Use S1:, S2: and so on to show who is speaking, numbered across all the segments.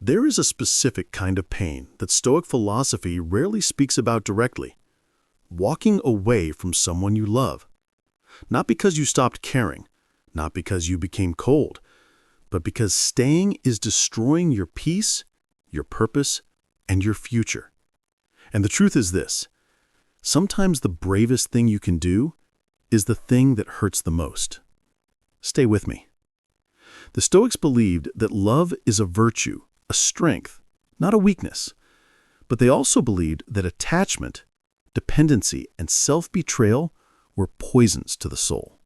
S1: There is a specific kind of pain that Stoic philosophy rarely speaks about directly. Walking away from someone you love. Not because you stopped caring, not because you became cold, but because staying is destroying your peace, your purpose, and your future. And the truth is this: sometimes the bravest thing you can do is the thing that hurts the most. Stay with me. The Stoics believed that love is a virtue, a strength, not a weakness. But they also believed that attachment, dependency, and self-betrayal were poisons to the soul.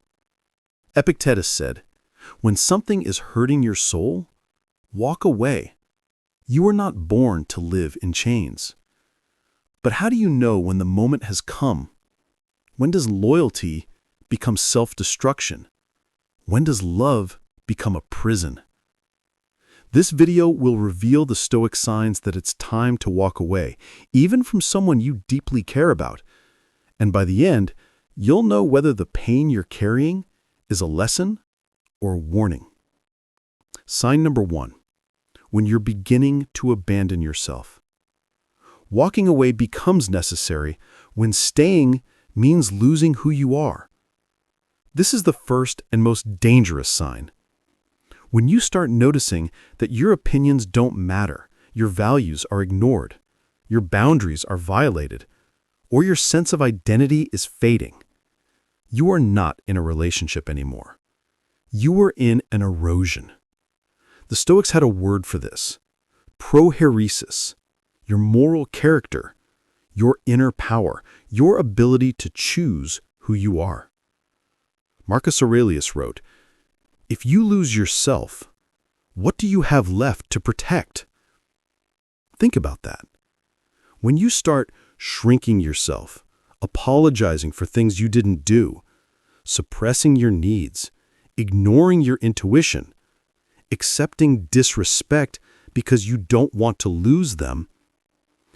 S1: Epictetus said, "When something is hurting your soul, walk away. You are not born to live in chains." But how do you know when the moment has come? When does loyalty become self-destruction? When does love become a prison? This video will reveal the Stoic signs that it's time to walk away, even from someone you deeply care about. And by the end, you'll know whether the pain you're carrying is a lesson or a warning. Sign number 1. When you're beginning to abandon yourself. Walking away becomes necessary when staying means losing who you are. This is the first and most dangerous sign. When you start noticing that your opinions don't matter, your values are ignored, your boundaries are violated, or your sense of identity is fading, you are not in a relationship anymore. You are in an erosion. The Stoics had a word for this: proheresis, your moral character, your inner power, your ability to choose who you are. Marcus Aurelius wrote, "If you lose yourself, what do you have left to protect?" Think about that. When you start shrinking yourself, apologizing for things you didn't do, suppressing your needs, ignoring your intuition, accepting disrespect because you don't want to lose them,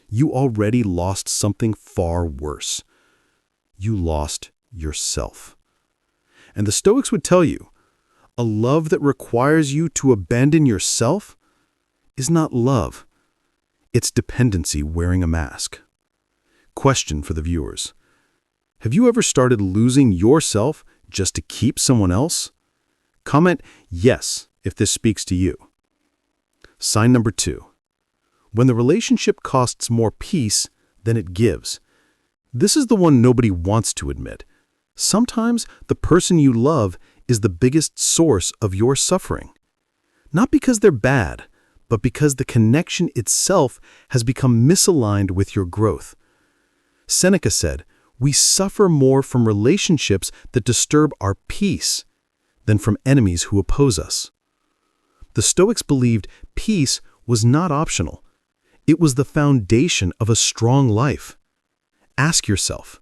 S1: you already lost something far worse. You lost yourself. And the Stoics would tell you, a love that requires you to abandon yourself is not love. It's dependency wearing a mask. Question for the viewers: have you ever started losing yourself just to keep someone else? Comment yes if this speaks to you. Sign number 2. When the relationship costs more peace than it gives. This is the one nobody wants to admit. Sometimes the person you love is the biggest source of your suffering. Not because they're bad, but because the connection itself has become misaligned with your growth. Seneca said, "We suffer more from relationships that disturb our peace than from enemies who oppose us." The Stoics believed peace was not optional. It was the foundation of a strong life. Ask yourself,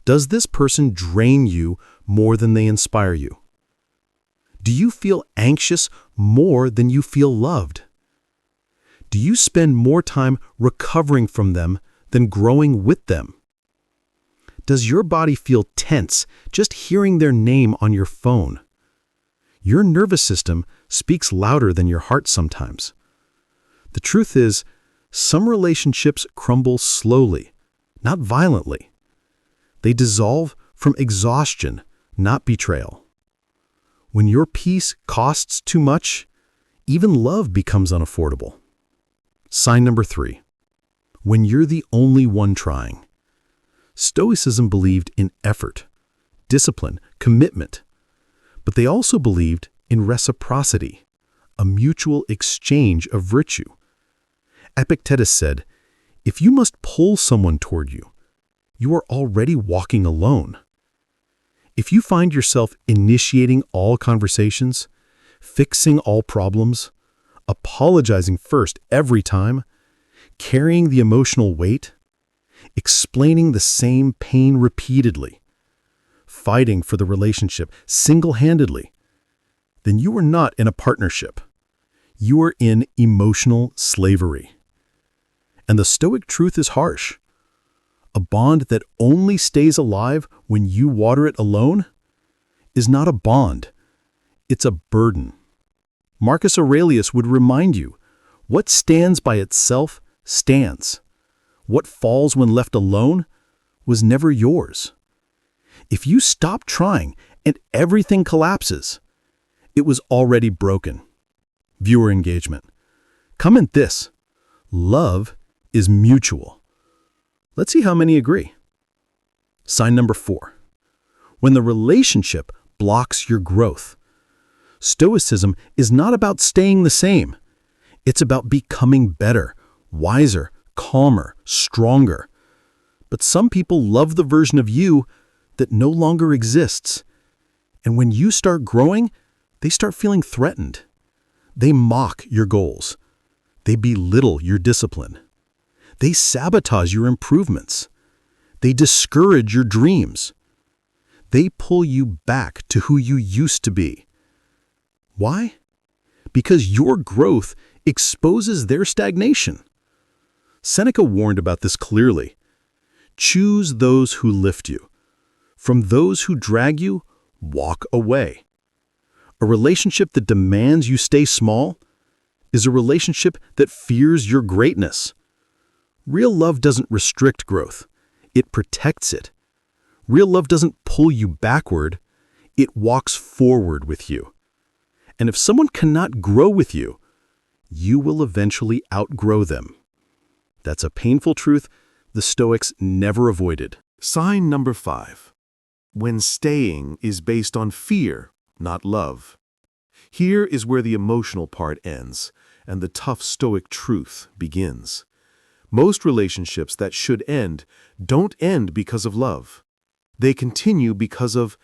S1: does this person drain you more than they inspire you? Do you feel anxious more than you feel loved? Do you spend more time recovering from them than growing with them? Does your body feel tense just hearing their name on your phone? Your nervous system speaks louder than your heart sometimes. The truth is, some relationships crumble slowly, not violently. They dissolve from exhaustion, not betrayal. When your peace costs too much, even love becomes unaffordable. Sign number 3. When you're the only one trying. Stoicism believed in effort, discipline, commitment, but they also believed in reciprocity, a mutual exchange of virtue. Epictetus said, "If you must pull someone toward you, you are already walking alone." If you find yourself initiating all conversations, fixing all problems, apologizing first every time, carrying the emotional weight, explaining the same pain repeatedly, fighting for the relationship single-handedly, then you are not in a partnership. You are in emotional slavery. And the Stoic truth is harsh. A bond that only stays alive when you water it alone is not a bond. It's a burden. Marcus Aurelius would remind you, What stands by itself stands. What falls when left alone was never yours. If you stop trying and everything collapses, it was already broken. Viewer engagement. Comment this: love is mutual. Let's see how many agree. Sign number 4. When the relationship blocks your growth. Stoicism is not about staying the same. It's about becoming better, wiser, calmer, stronger. But some people love the version of you that no longer exists. And when you start growing, they start feeling threatened. They mock your goals. They belittle your discipline. They sabotage your improvements. They discourage your dreams. They pull you back to who you used to be. Why? Because your growth exposes their stagnation. Seneca warned about this clearly. Choose those who lift you. From those who drag you, walk away. A relationship that demands you stay small is a relationship that fears your greatness. Real love doesn't restrict growth. It protects it. Real love doesn't pull you backward. It walks forward with you. And if someone cannot grow with you, you will eventually outgrow them. That's a painful truth the Stoics never avoided.
S2: Sign number 5. When staying is based on fear, not love. Here is where the emotional part ends and the tough Stoic truth begins. Most relationships that should end don't end because of love. They continue because of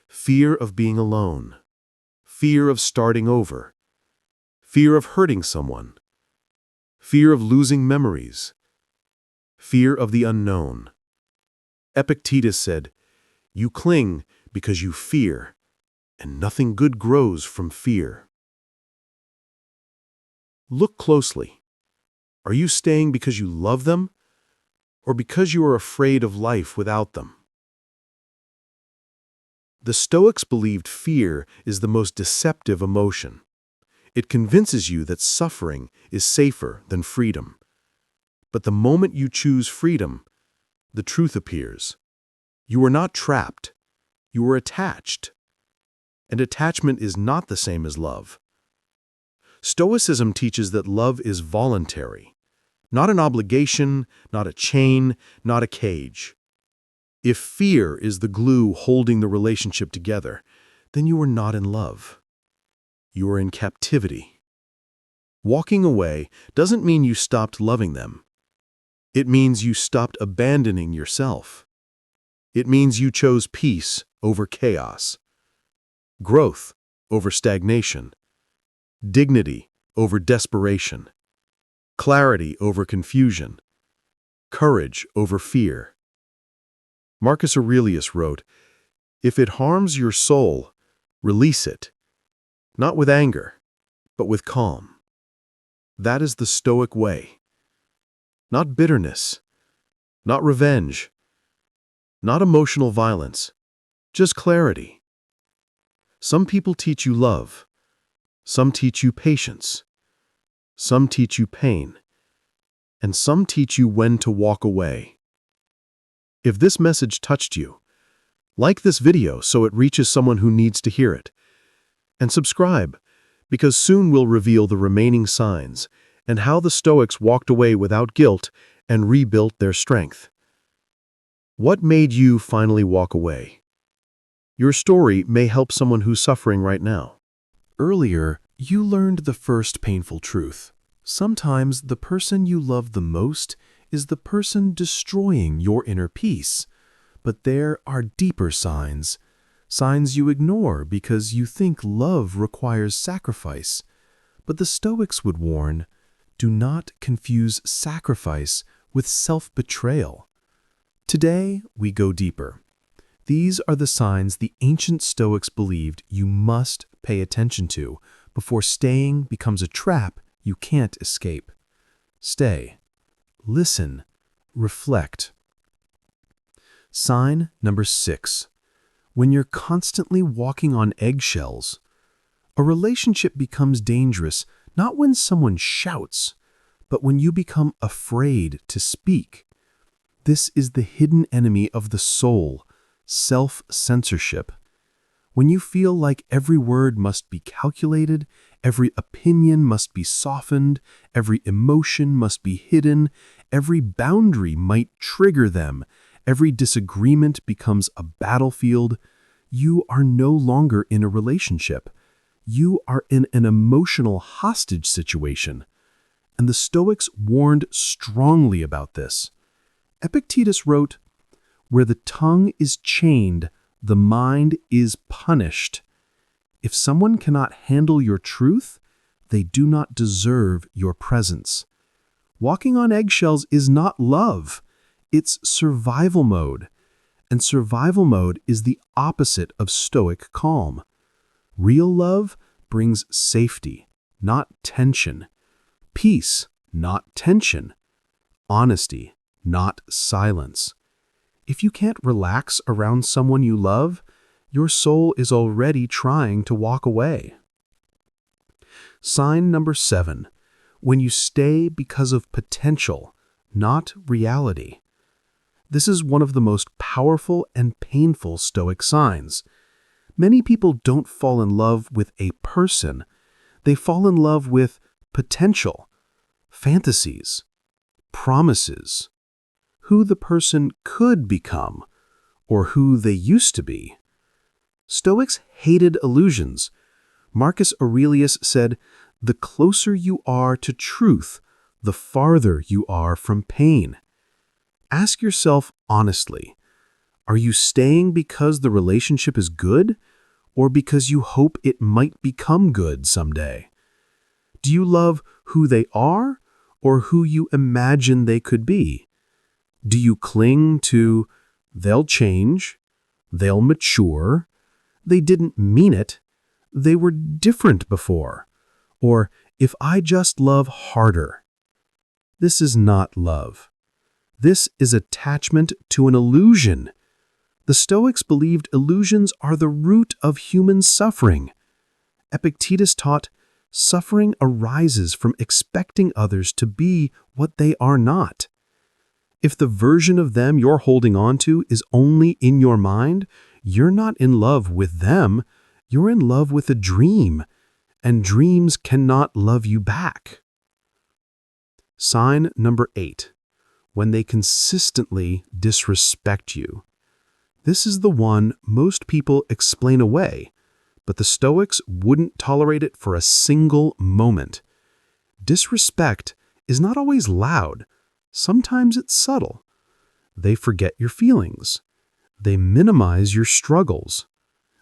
S2: fear of being alone, fear of starting over, fear of hurting someone, fear of losing memories, fear of the unknown. Epictetus said, "You cling because you fear, and nothing good grows from fear." Look closely. Are you staying because you love them, or because you are afraid of life without them? The Stoics believed fear is the most deceptive emotion. It convinces you that suffering is safer than freedom. But the moment you choose freedom, the truth appears. You are not trapped. You are attached. And attachment is not the same as love. Stoicism teaches that love is voluntary, not an obligation, not a chain, not a cage. If fear is the glue holding the relationship together, then you are not in love. You are in captivity. Walking away doesn't mean you stopped loving them. It means you stopped abandoning yourself. It means you chose peace over chaos, growth over stagnation, dignity over desperation, clarity over confusion, courage over fear. Marcus Aurelius wrote, "If it harms your soul, release it, not with anger, but with calm." That is the Stoic way. Not bitterness, not revenge, not emotional violence, just clarity. Some people teach you love. Some teach you patience. Some teach you pain. And some teach you when to walk away. If this message touched you, like this video so it reaches someone who needs to hear it. And subscribe, because soon we'll reveal the remaining signs and how the Stoics walked away without guilt and rebuilt their strength. What made you finally walk away? Your story may help someone who's suffering right now. Earlier, you learned the first painful truth. Sometimes the person you love the most is the person destroying your inner peace. But there are deeper signs. Signs you ignore because you think love requires sacrifice. But the Stoics would warn, do not confuse sacrifice with self-betrayal. Today, we go deeper. These are the signs the ancient Stoics believed you must pay attention to before staying becomes a trap you can't escape. Stay. Listen. Reflect. Sign number 6. When you're constantly walking on eggshells. A relationship becomes dangerous not when someone shouts, but when you become afraid to speak. This is the hidden enemy of the soul, self-censorship. When you feel like every word must be calculated, every opinion must be softened, every emotion must be hidden, every boundary might trigger them, every disagreement becomes a battlefield, you are no longer in a relationship. You are in an emotional hostage situation. And the Stoics warned strongly about this. Epictetus wrote, "Where the tongue is chained, the mind is punished. If someone cannot handle your truth, they do not deserve your presence." Walking on eggshells is not love. It's survival mode. And survival mode is the opposite of Stoic calm. Real love brings safety, not tension. Peace, not tension. Honesty, not silence. If you can't relax around someone you love, your soul is already trying to walk away. Sign number 7. When you stay because of potential, not reality. This is one of the most powerful and painful Stoic signs. Many people don't fall in love with a person. They fall in love with potential, fantasies, promises, who the person could become, or who they used to be. Stoics hated illusions. Marcus Aurelius said, "The closer you are to truth, the farther you are from pain." Ask yourself honestly, are you staying because the relationship is good, or because you hope it might become good someday? Do you love who they are, or who you imagine they could be? Do you cling to, "They'll change, they'll mature, they didn't mean it, they were different before," or "if I just love harder"? This is not love. This is attachment to an illusion. The Stoics believed illusions are the root of human suffering. Epictetus taught, suffering arises from expecting others to be what they are not. If the version of them you're holding on to is only in your mind, you're not in love with them, you're in love with a dream, and dreams cannot love you back. Sign number 8. When they consistently disrespect you. This is the one most people explain away, but the Stoics wouldn't tolerate it for a single moment. Disrespect is not always loud. Sometimes it's subtle. They forget your feelings. They minimize your struggles.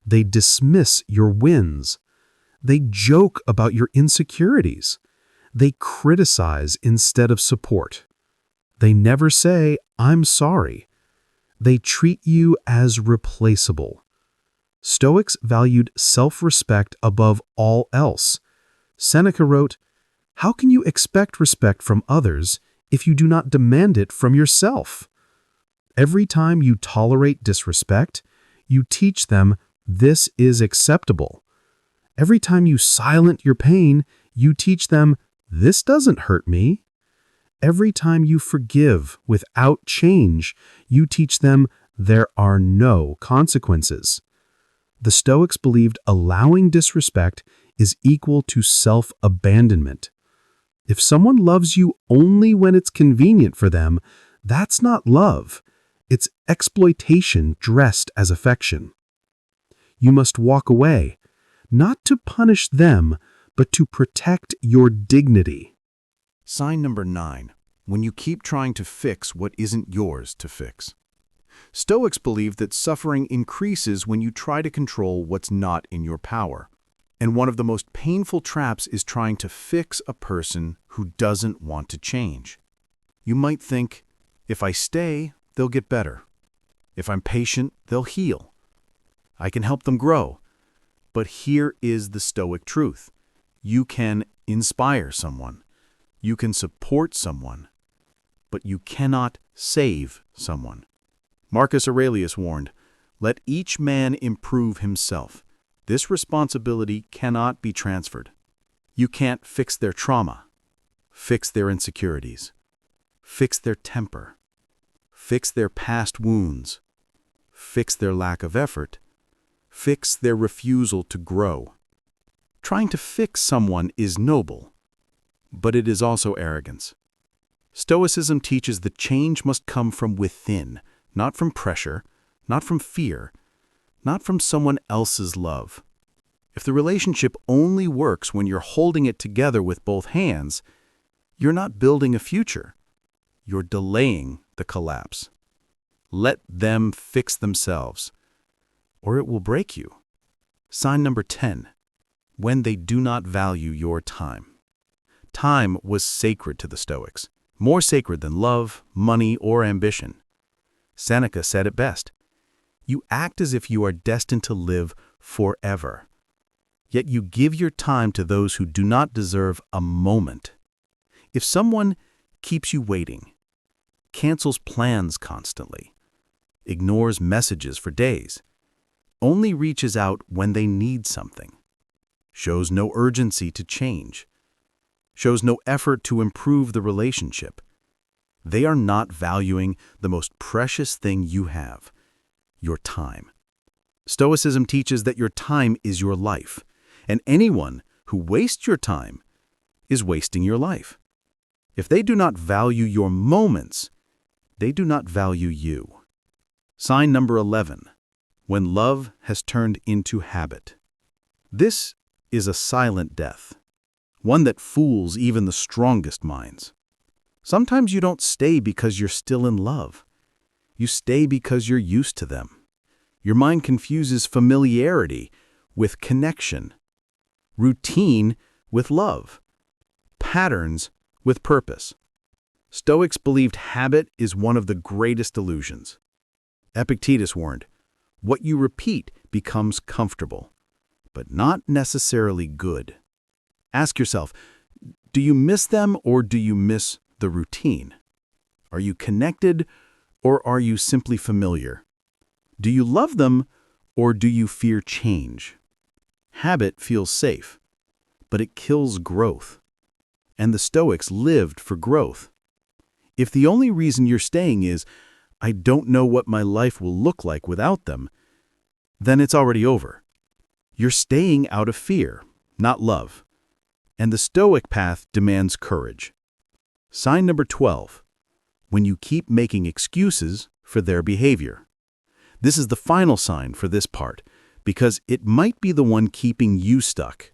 S2: They dismiss your wins. They joke about your insecurities. They criticize instead of support. They never say, "I'm sorry." They treat you as replaceable. Stoics valued self-respect above all else. Seneca wrote, "How can you expect respect from others if you do not demand it from yourself?" Every time you tolerate disrespect, you teach them this is acceptable. Every time you silence your pain, you teach them this doesn't hurt me. Every time you forgive without change, you teach them there are no consequences. The Stoics believed allowing disrespect is equal to self-abandonment. If someone loves you only when it's convenient for them, that's not love. It's exploitation dressed as affection. You must walk away, not to punish them, but to protect your dignity.
S1: Sign number 9. When you keep trying to fix what isn't yours to fix. Stoics believe that suffering increases when you try to control what's not in your power. And one of the most painful traps is trying to fix a person who doesn't want to change. You might think, if I stay, they'll get better. If I'm patient, they'll heal. I can help them grow. But here is the Stoic truth. You can inspire someone. You can support someone. But you cannot save someone. Marcus Aurelius warned, "Let each man improve himself. This responsibility cannot be transferred."
S2: You can't fix their trauma, fix their insecurities, fix their temper, fix their past wounds, fix their lack of effort, fix their refusal to grow. Trying to fix someone is noble, but it is also arrogance. Stoicism teaches that change must come from within, not from pressure, not from fear, not from someone else's love. If the relationship only works when you're holding it together with both hands, you're not building a future. You're delaying the collapse. Let them fix themselves, or it will break you. Sign number 10. When they do not value your time. Time was sacred to the Stoics, more sacred than love, money, or ambition. Seneca said it best. You act as if you are destined to live forever, yet you give your time to those who do not deserve a moment. If someone keeps you waiting, cancels plans constantly, ignores messages for days, only reaches out when they need something, shows no urgency to change, shows no effort to improve the relationship, they are not valuing the most precious thing you have, your time. Stoicism teaches that your time is your life, and anyone who wastes your time is wasting your life. If they do not value your moments, they do not value you. Sign number 11. When love has turned into habit. This is a silent death, one that fools even the strongest minds. Sometimes you don't stay because you're still in love. You stay because you're used to them. Your mind confuses familiarity with connection, routine with love, patterns with purpose. Stoics believed habit is one of the greatest illusions. Epictetus warned, what you repeat becomes comfortable, but not necessarily good. Ask yourself, do you miss them or do you miss the routine? Are you connected or are you simply familiar? Do you love them or do you fear change? Habit feels safe, but it kills growth. And the Stoics lived for growth. If the only reason you're staying is, I don't know what my life will look like without them, then it's already over. You're staying out of fear, not love. And the Stoic path demands courage. Sign number 12. When you keep making excuses for their behavior. This is the final sign for this part, because it might be the one keeping you stuck.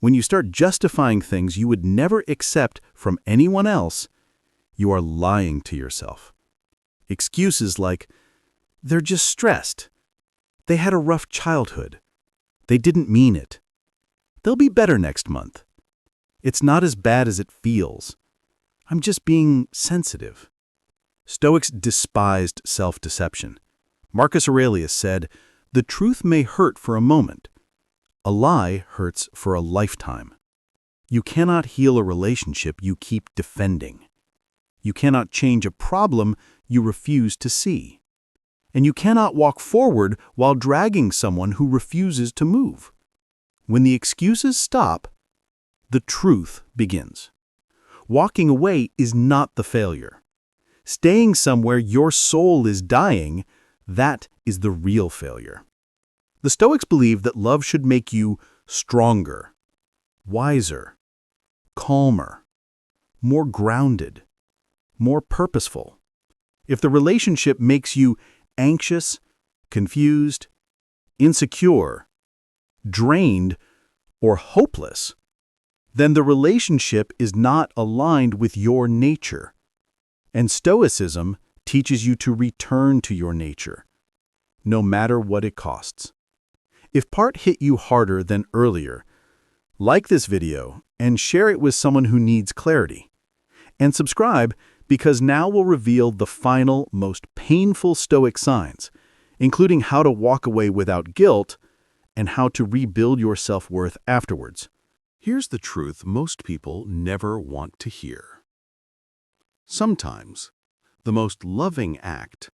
S2: When you start justifying things you would never accept from anyone else, you are lying to yourself. Excuses like, they're just stressed. They had a rough childhood. They didn't mean it. They'll be better next month. It's not as bad as it feels. I'm just being sensitive. Stoics despised self-deception. Marcus Aurelius said, the truth may hurt for a moment. A lie hurts for a lifetime. You cannot heal a relationship you keep defending. You cannot change a problem you refuse to see. And you cannot walk forward while dragging someone who refuses to move. When the excuses stop, the truth begins. Walking away is not the failure. Staying somewhere your soul is dying, that is the real failure. The Stoics believe that love should make you stronger, wiser, calmer, more grounded, more purposeful. If the relationship makes you anxious, confused, insecure, drained, or hopeless, then the relationship is not aligned with your nature. And Stoicism teaches you to return to your nature, no matter what it costs. If part hit you harder than earlier, like this video and share it with someone who needs clarity. And subscribe because now we'll reveal the final, most painful Stoic signs, including how to walk away without guilt and how to rebuild your self-worth afterwards.
S1: Here's the truth most people never want to hear. Sometimes, the most loving act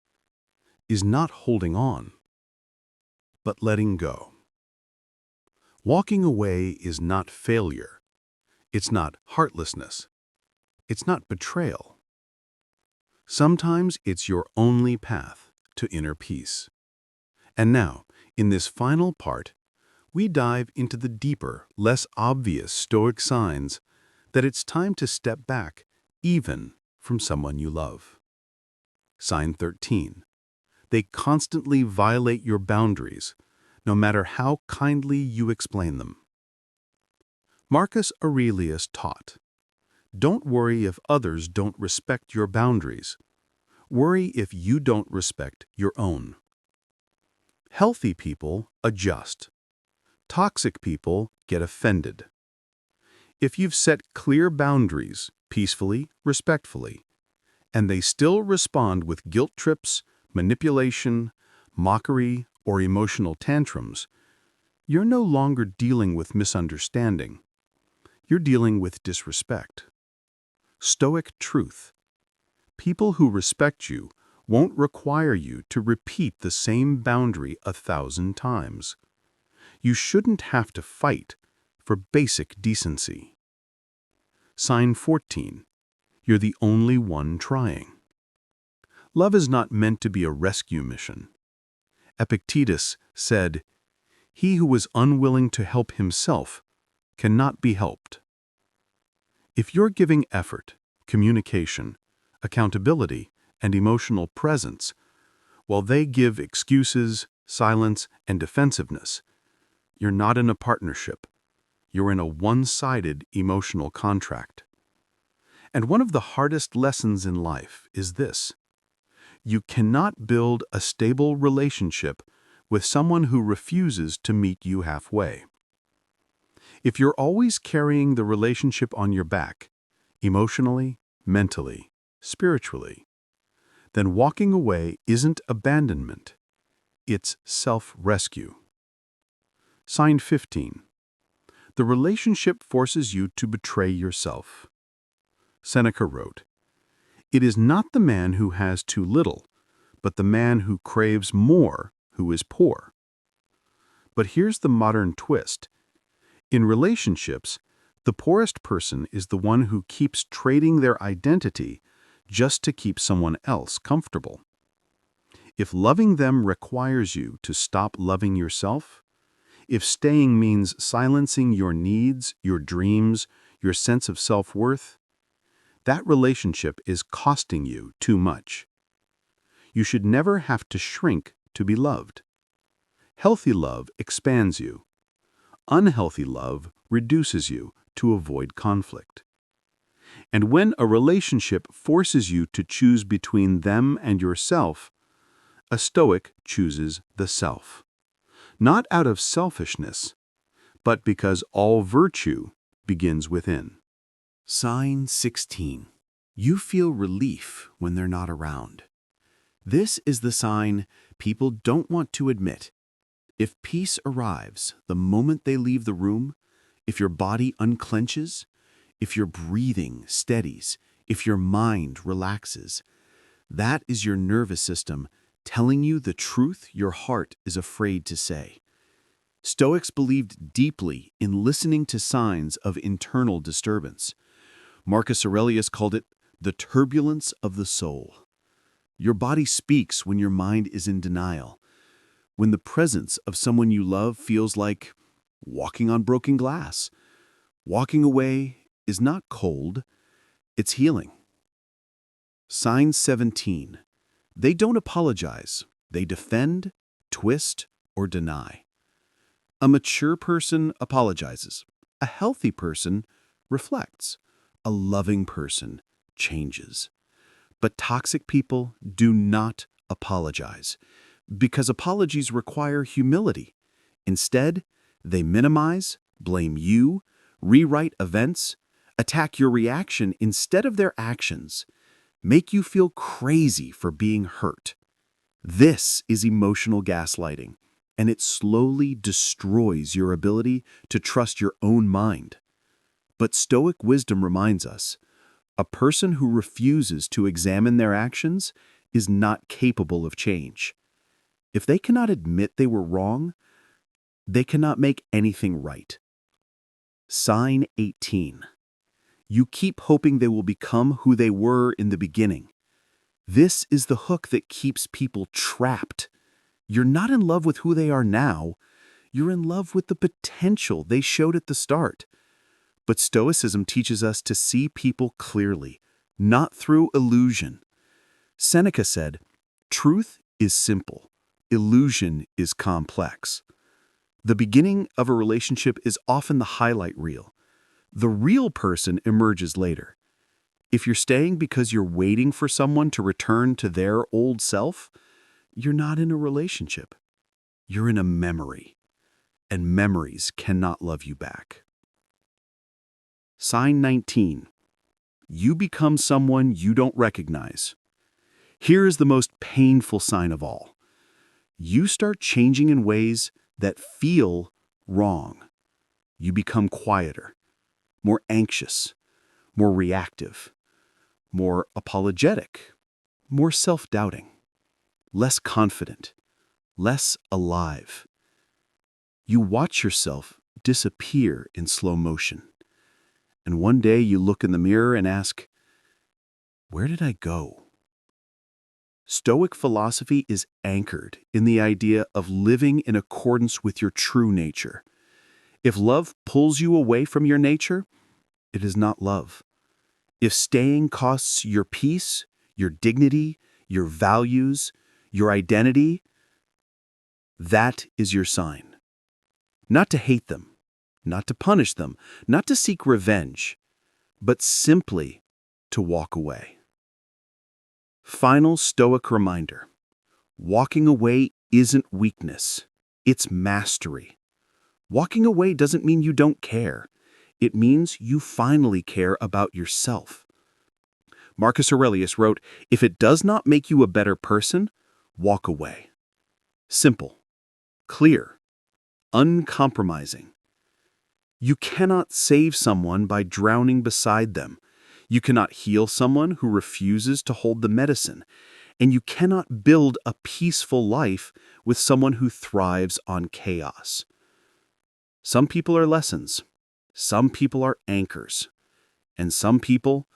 S1: is not holding on, but letting go. Walking away is not failure, It's not heartlessness. It's not betrayal. Sometimes it's your only path to inner peace. And now, in this final part, we dive into the deeper, less obvious Stoic signs that it's time to step back, even from someone you love. Sign 13. They constantly violate your boundaries, no matter how kindly you explain them. Marcus Aurelius taught, "Don't worry if others don't respect your boundaries. Worry if you don't respect your own." Healthy people adjust. Toxic people get offended. If you've set clear boundaries, peacefully, respectfully, and they still respond with guilt trips, manipulation, mockery, or emotional tantrums, you're no longer dealing with misunderstanding. You're dealing with disrespect. Stoic truth. People who respect you won't require you to repeat the same boundary 1,000 times. You shouldn't have to fight for basic decency. Sign 14. You're the only one trying. Love is not meant to be a rescue mission. Epictetus said, "He who is unwilling to help himself cannot be helped." If you're giving effort, communication, accountability, and emotional presence, while they give excuses, silence, and defensiveness, you're not in a partnership. You're in a one-sided emotional contract. And one of the hardest lessons in life is this: you cannot build a stable relationship with someone who refuses to meet you halfway. If you're always carrying the relationship on your back, emotionally, mentally, spiritually, then walking away isn't abandonment, it's self-rescue. Sign 15. The relationship forces you to betray yourself. Seneca wrote, "It is not the man who has too little, but the man who craves more who is poor." But here's the modern twist. In relationships, the poorest person is the one who keeps trading their identity just to keep someone else comfortable. If loving them requires you to stop loving yourself, if staying means silencing your needs, your dreams, your sense of self-worth, that relationship is costing you too much. You should never have to shrink to be loved. Healthy love expands you. Unhealthy love reduces you to avoid conflict. And when a relationship forces you to choose between them and yourself, a Stoic chooses the self. Not out of selfishness, but because all virtue begins within. Sign 16. You feel relief when they're not around. This is the sign people don't want to admit. If peace arrives the moment they leave the room, if your body unclenches, if your breathing steadies, if your mind relaxes, that is your nervous system telling you the truth your heart is afraid to say. Stoics believed deeply in listening to signs of internal disturbance. Marcus Aurelius called it the turbulence of the soul. Your body speaks when your mind is in denial. When the presence of someone you love feels like walking on broken glass. Walking away is not cold, it's healing. Sign 17. They don't apologize. They defend, twist, or deny. A mature person apologizes. A healthy person reflects. A loving person changes. But toxic people do not apologize, because apologies require humility. Instead, they minimize, blame you, rewrite events, attack your reaction instead of their actions, make you feel crazy for being hurt. This is emotional gaslighting, and it slowly destroys your ability to trust your own mind. But Stoic wisdom reminds us, a person who refuses to examine their actions is not capable of change. If they cannot admit they were wrong, they cannot make anything right. Sign 18.
S3: You keep hoping they will become who they were in the beginning. This is the hook that keeps people trapped. You're not in love with who they are now. You're in love with the potential they showed at the start. But Stoicism teaches us to see people clearly, not through illusion. Seneca said, "Truth is simple. Illusion is complex." The beginning of a relationship is often the highlight reel. The real person emerges later. If you're staying because you're waiting for someone to return to their old self, you're not in a relationship. You're in a memory, and memories cannot love you back. Sign 19. You become someone you don't recognize. Here is the most painful sign of all. You start changing in ways that feel wrong. You become quieter, more anxious, more reactive, more apologetic, more self-doubting, less confident, less alive. You watch yourself disappear in slow motion. And one day you look in the mirror and ask, where did I go? Stoic philosophy is anchored in the idea of living in accordance with your true nature. If love pulls you away from your nature, it is not love. If staying costs your peace, your dignity, your values, your identity, that is your sign. Not to hate them, not to punish them, not to seek revenge, but simply to walk away. Final Stoic reminder. Walking away isn't weakness, it's mastery. Walking away doesn't mean you don't care. It means you finally care about yourself. Marcus Aurelius wrote, "If it does not make you a better person, walk away." Simple, clear, uncompromising. You cannot save someone by drowning beside them. You cannot heal someone who refuses to hold the medicine. And you cannot build a peaceful life with someone who thrives on chaos. Some people are lessons. Some people are anchors. And some people,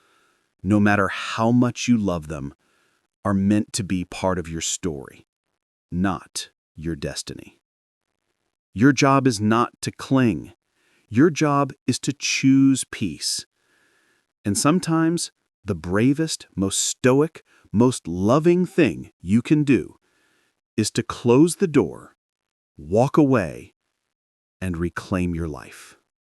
S3: no matter how much you love them, are meant to be part of your story, not your destiny. Your job is not to cling. Your job is to choose peace. And sometimes the bravest, most stoic, most loving thing you can do is to close the door, walk away, and reclaim your life.